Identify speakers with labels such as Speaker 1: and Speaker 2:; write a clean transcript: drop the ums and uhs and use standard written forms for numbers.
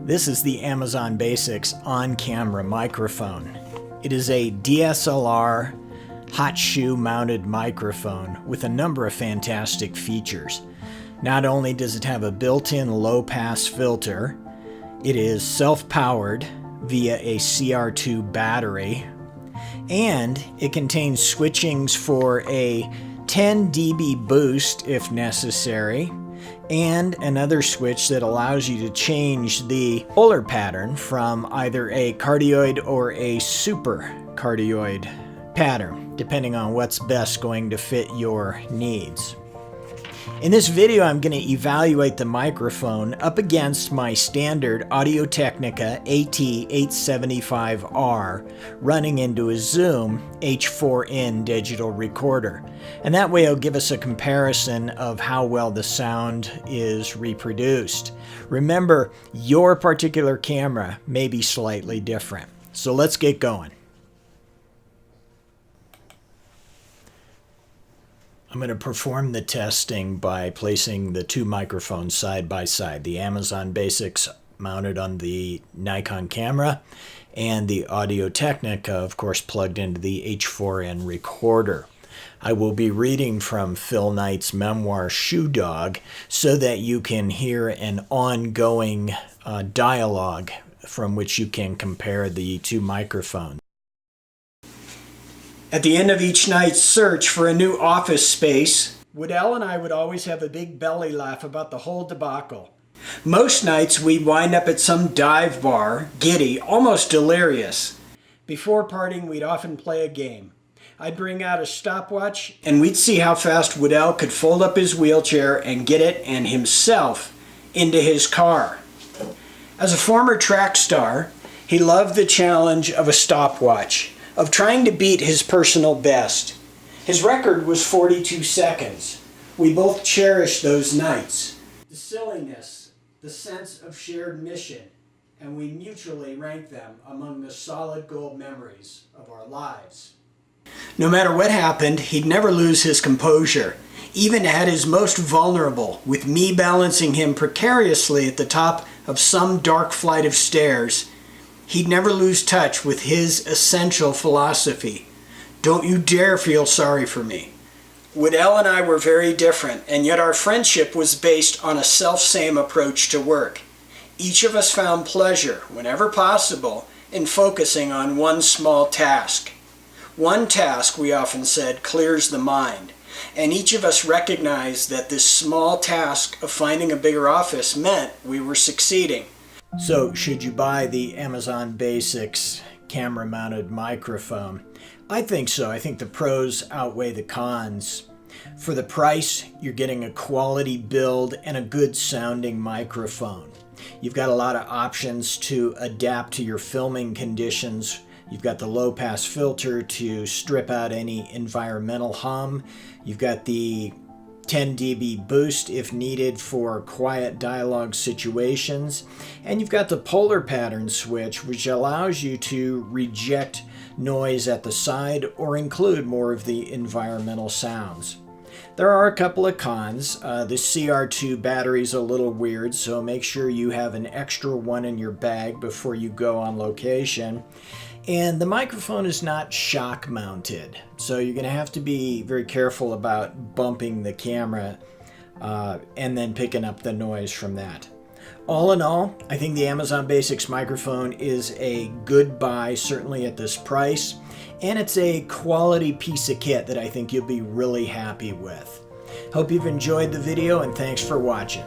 Speaker 1: This is the Amazon Basics on-camera microphone. It is a DSLR hot shoe mounted microphone with a number of fantastic features. Not only does it have a built-in low-pass filter, it is self-powered via a CR2 battery, and it contains switchings for a 10 dB boost if necessary, and another switch that allows you to change the polar pattern from either a cardioid or a super cardioid pattern, depending on what's best going to fit your needs. In this video, I'm going to evaluate the microphone up against my standard Audio-Technica AT875R running into a Zoom H4n digital recorder. And that way it'll give us a comparison of how well the sound is reproduced. Remember, your particular camera may be slightly different. So let's get going. I'm going to perform the testing by placing the two microphones side by side, the Amazon Basics mounted on the Nikon camera and the Audio-Technica, of course, plugged into the H4n recorder. I will be reading from Phil Knight's memoir, Shoe Dog, so that you can hear an ongoing dialogue from which you can compare the two microphones. At the end of each night's search for a new office space, Woodell and I would always have a big belly laugh about the whole debacle. Most nights we'd wind up at some dive bar, giddy, almost delirious. Before parting, we'd often play a game. I'd bring out a stopwatch, and we'd see how fast Woodell could fold up his wheelchair and get it and himself into his car. As a former track star, he loved the challenge of a stopwatch, of trying to beat his personal best. His record was 42 seconds. We both cherished those nights. The silliness, the sense of shared mission, and we mutually ranked them among the solid gold memories of our lives. No matter what happened, he'd never lose his composure, even at his most vulnerable, with me balancing him precariously at the top of some dark flight of stairs. He'd never lose touch with his essential philosophy. Don't you dare feel sorry for me. Woodell and I were very different, and yet our friendship was based on a self-same approach to work. Each of us found pleasure, whenever possible, in focusing on one small task. One task, we often said, clears the mind, and each of us recognized that this small task of finding a bigger office meant we were succeeding. So, should you buy the Amazon Basics camera-mounted microphone? I think so. I think the pros outweigh the cons. For the price, you're getting a quality build and a good sounding microphone. You've got a lot of options to adapt to your filming conditions. You've got the low-pass filter to strip out any environmental hum. You've got the 10 dB boost if needed for quiet dialogue situations. And you've got the polar pattern switch, which allows you to reject noise at the side or include more of the environmental sounds. There are a couple of cons. The CR2 battery's a little weird, so make sure you have an extra one in your bag before you go on location. And the microphone is not shock mounted, so you're going to have to be very careful about bumping the camera and then picking up the noise from that. All in all, I think the Amazon Basics microphone is a good buy, certainly at this price, and it's a quality piece of kit that I think you'll be really happy with. Hope you've enjoyed the video, and thanks for watching.